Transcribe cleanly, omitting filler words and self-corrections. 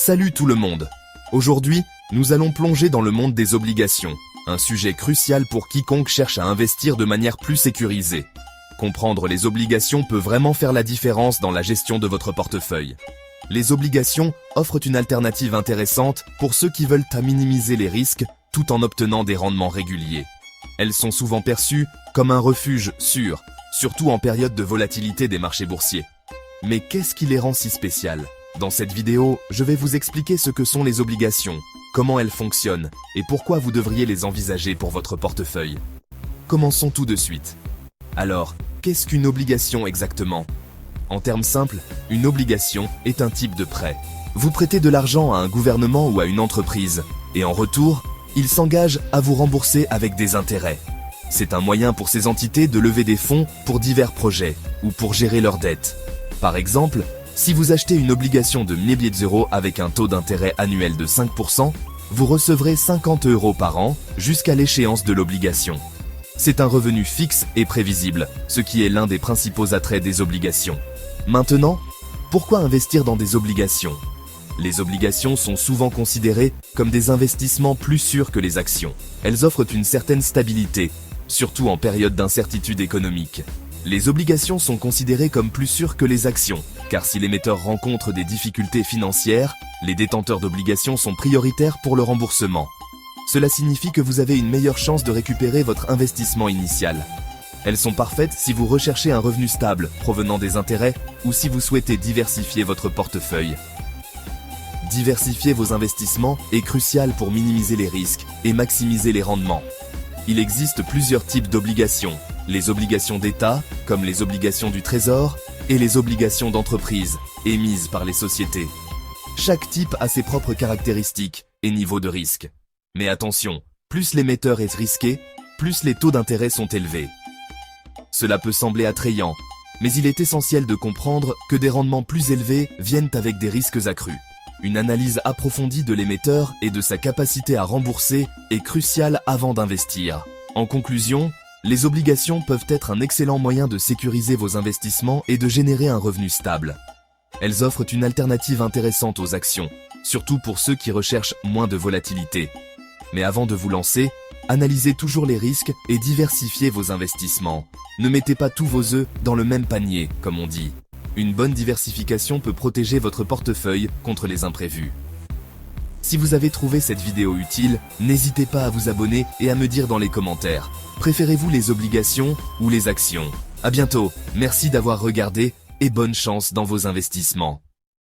Salut tout le monde. Aujourd'hui, nous allons plonger dans le monde des obligations, un sujet crucial pour quiconque cherche à investir de manière plus sécurisée. Comprendre les obligations peut vraiment faire la différence dans la gestion de votre portefeuille. Les obligations offrent une alternative intéressante pour ceux qui veulent minimiser les risques tout en obtenant des rendements réguliers. Elles sont souvent perçues comme un refuge sûr, surtout en période de volatilité des marchés boursiers. Mais qu'est-ce qui les rend si spéciales ? Dans cette vidéo, je vais vous expliquer ce que sont les obligations, comment elles fonctionnent et pourquoi vous devriez les envisager pour votre portefeuille. Commençons tout de suite. Alors, qu'est-ce qu'une obligation exactement ? En termes simples, une obligation est un type de prêt. Vous prêtez de l'argent à un gouvernement ou à une entreprise, et en retour, il s'engage à vous rembourser avec des intérêts. C'est un moyen pour ces entités de lever des fonds pour divers projets ou pour gérer leurs dettes. Par exemple, si vous achetez une obligation de 1000 billets d'euros avec un taux d'intérêt annuel de 5%, vous recevrez 50 € par an jusqu'à l'échéance de l'obligation. C'est un revenu fixe et prévisible, ce qui est l'un des principaux attraits des obligations. Maintenant, pourquoi investir dans des obligations ? Les obligations sont souvent considérées comme des investissements plus sûrs que les actions. Elles offrent une certaine stabilité, surtout en période d'incertitude économique. Les obligations sont considérées comme plus sûres que les actions, car si l'émetteur rencontre des difficultés financières, les détenteurs d'obligations sont prioritaires pour le remboursement. Cela signifie que vous avez une meilleure chance de récupérer votre investissement initial. Elles sont parfaites si vous recherchez un revenu stable provenant des intérêts ou si vous souhaitez diversifier votre portefeuille. Diversifier vos investissements est crucial pour minimiser les risques et maximiser les rendements. Il existe plusieurs types d'obligations, les obligations d'État, comme les obligations du Trésor, et les obligations d'entreprise, émises par les sociétés. Chaque type a ses propres caractéristiques et niveaux de risque. Mais attention, plus l'émetteur est risqué, plus les taux d'intérêt sont élevés. Cela peut sembler attrayant, mais il est essentiel de comprendre que des rendements plus élevés viennent avec des risques accrus. Une analyse approfondie de l'émetteur et de sa capacité à rembourser est cruciale avant d'investir. En conclusion, les obligations peuvent être un excellent moyen de sécuriser vos investissements et de générer un revenu stable. Elles offrent une alternative intéressante aux actions, surtout pour ceux qui recherchent moins de volatilité. Mais avant de vous lancer, analysez toujours les risques et diversifiez vos investissements. Ne mettez pas tous vos œufs dans le même panier, comme on dit. Une bonne diversification peut protéger votre portefeuille contre les imprévus. Si vous avez trouvé cette vidéo utile, n'hésitez pas à vous abonner et à me dire dans les commentaires. Préférez-vous les obligations ou les actions ? À bientôt, merci d'avoir regardé et bonne chance dans vos investissements.